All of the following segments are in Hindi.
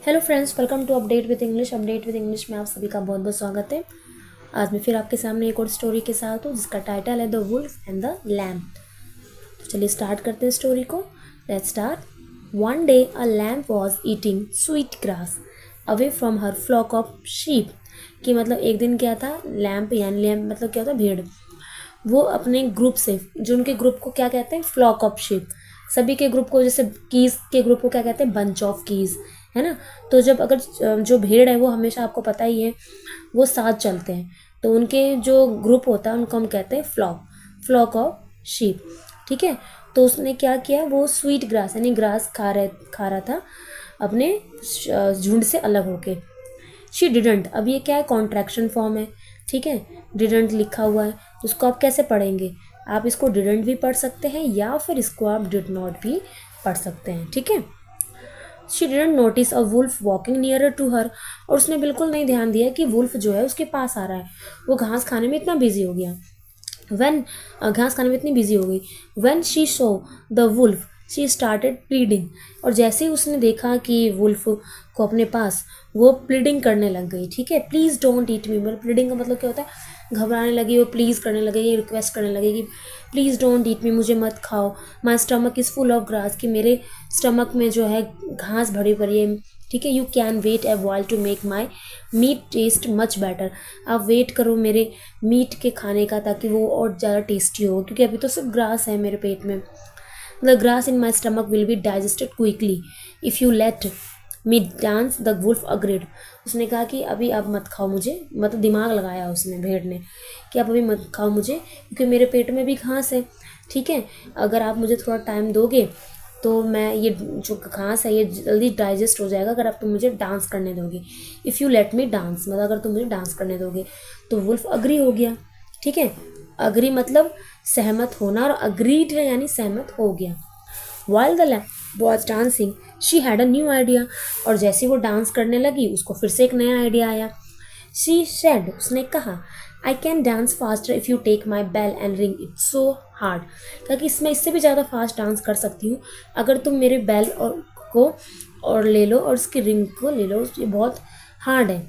Hello friends, welcome to update with English. Update with English में आप सभी का बहुत बहुत स्वागत है। आज मैं फिर आपके सामने एक और स्टोरी के साथ हूँ जिसका टाइटल है the wolf and the lamb. तो चलिए स्टार्ट करते हैं स्टोरी को। Let's start. One day a lamb was eating sweet grass away from her flock of sheep. कि मतलब एक दिन क्या था, लैम्प यानी लैम्प मतलब क्या होता है, भेड़। वो अपने ग्रुप से, जो उनके ग्रुप को क्या कहते हैं, फ्लॉक ऑफ शीप। सभी के ग्रुप को, जैसे कीज के ग्रुप को क्या कहते हैं, बंच ऑफ कीज, है ना। तो जब अगर जो भेड़ है वो हमेशा, आपको पता ही है, वो साथ चलते हैं। तो उनके जो ग्रुप होता है उनको हम कहते हैं फ्लॉक ऑफ शीप। ठीक है। तो उसने क्या किया, वो स्वीट ग्रास यानी ग्रास खा रहा था अपने झुंड से अलग होके। शी डिडंट, अब ये क्या है, कॉन्ट्रैक्शन फॉर्म है। ठीक है, डिडंट लिखा हुआ है, तो उसको आप कैसे पढ़ेंगे, आप इसको डिडंट भी पढ़ सकते हैं या फिर इसको आप डिड नॉट भी पढ़ सकते हैं। ठीक है। She didn't notice a wolf walking nearer to her, और उसने बिल्कुल नहीं ध्यान दिया कि वुल्फ जो है उसके पास आ रहा है। वो घास खाने में इतना बिजी हो गया, घास खाने में इतनी बिजी हो गई। When she saw the wolf she started pleading, और जैसे ही उसने देखा कि वुल्फ को अपने पास, वो प्लीडिंग करने लग गई। ठीक है, प्लीज़ डोंट ईट मी, मतलब प्लीडिंग का मतलब क्या होता है, घबराने लगी, वो प्लीज़ करने लगेगी, रिक्वेस्ट करने लगेगी, प्लीज़ डोंट ईट मी, मुझे मत खाओ। My stomach is full of grass, कि मेरे स्टमक में जो है घास भरी पड़ी है। ठीक है, you can wait a while to make my meat taste much better, आप वेट करो मेरे मीट के खाने का, ताकि वो और ज़्यादा टेस्टी हो, क्योंकि अभी तो सिर्फ ग्रास है मेरे पेट में। The grass in my stomach will be digested quickly if you let me dance, the wolf agreed. उसने कहा कि अभी आप मत खाओ मुझे, मतलब दिमाग लगाया उसने, भेड़ ने, कि आप अभी मत खाओ मुझे क्योंकि मेरे पेट में भी घास है। ठीक है, अगर आप मुझे थोड़ा टाइम दोगे तो मैं, ये जो घास है ये जल्दी डाइजेस्ट हो जाएगा, अगर आप तुम मुझे डांस करने दोगे। If you let me dance, मतलब अगर तुम मुझे डांस करने दोगे। तो वुल्फ अग्री हो गया। ठीक है, अग्री मतलब सहमत होना, और अग्रीड है यानी सहमत हो गया। While the lamb was dancing, she had a new idea, और जैसे वो डांस करने लगी उसको फिर से एक नया आइडिया आया। She said, उसने कहा, I can dance faster if you take my bell and ring it so hard, ताकि इसमें इससे भी ज़्यादा फास्ट डांस कर सकती हूँ अगर तुम मेरे बेल और ले लो, और उसकी रिंग को ले लो, ये बहुत हार्ड है।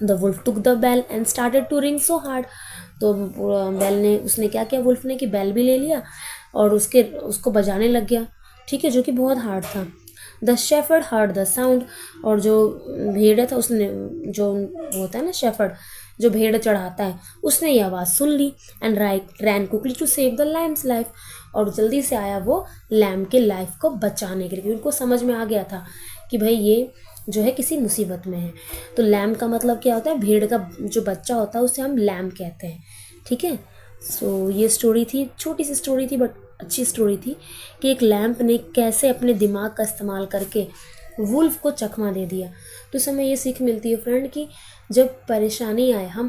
The wolf took the bell and started to ring so hard. तो बेल ने, उसने क्या किया, वुल्फ ने, कि बेल भी ले लिया और उसको बजाने लग गया। ठीक है, जो कि बहुत हार्ड था। The shepherd heard the sound, और जो भेड़ था उसने, जो होता है ना शेफर्ड, जो भेड़ चढ़ाता है, उसने ये आवाज़ सुन ली। And ran quickly to save the lamb's life, और जल्दी से आया वो लैम्प के लाइफ को बचाने के लिए, क्योंकि उनको समझ में आ गया था कि भाई ये जो है किसी मुसीबत में है। तो लैम्प का मतलब क्या होता है, भेड़ का जो बच्चा होता है उसे हम लैम्प कहते हैं। ठीक है। सो ये स्टोरी थी, छोटी सी स्टोरी थी बट अच्छी स्टोरी थी, कि एक लैम्प ने कैसे अपने दिमाग का इस्तेमाल करके वुल्फ को चकमा दे दिया। तो इससे हमें ये सीख मिलती है फ्रेंड, कि जब परेशानी आए हम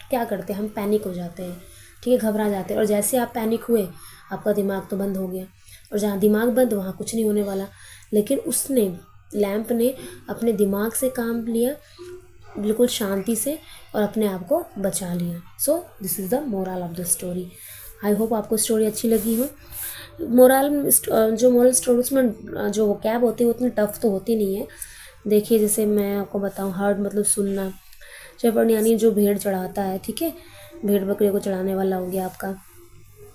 क्या करते हैं, हम पैनिक हो जाते हैं। ठीक है, घबरा जाते हैं, और जैसे आप पैनिक हुए आपका दिमाग तो बंद हो गया, और जहाँ दिमाग बंद वहाँ कुछ नहीं होने वाला। लेकिन लैम्प ने अपने दिमाग से काम लिया, बिल्कुल शांति से, और अपने आप को बचा लिया। So this is the moral of the story. I hope आपको स्टोरी अच्छी लगी हो। जो मोरल स्टोरी, उसमें जो वोकैब होती है वो उतनी टफ तो होती नहीं है। देखिए, जैसे मैं आपको बताऊँ, हर्ड मतलब सुनना, शेफर्ड यानी जो भेड़ चढ़ाता है। ठीक है, भेड़ बकरी को चढ़ाने वाला हो गया आपका।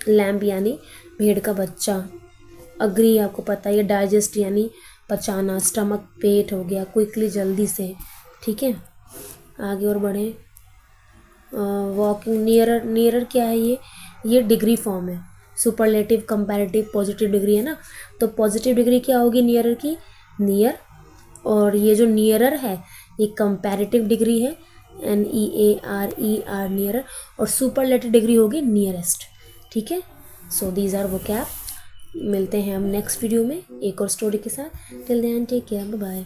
लैम्प यानी भेड़ का बच्चा। अग्री आपको पता है, डाइजेस्ट यानी पचाना, स्टमक पेट हो गया, क्विकली जल्दी से। ठीक है, आगे और बढ़ें। वॉकिंग नियरर क्या है, ये डिग्री फॉर्म है। सुपरलेटिव, कंपैरेटिव, पॉजिटिव डिग्री है ना। तो पॉजिटिव डिग्री क्या होगी नियरर की, नियर, और ये जो नियरर है ये कंपैरेटिव डिग्री है, NEARER, नियरर, और सुपरलेटिव डिग्री होगी नियरेस्ट। ठीक है। So these are vocab. मिलते हैं हम नेक्स्ट वीडियो में एक और स्टोरी के साथ। Till then take care, bye bye.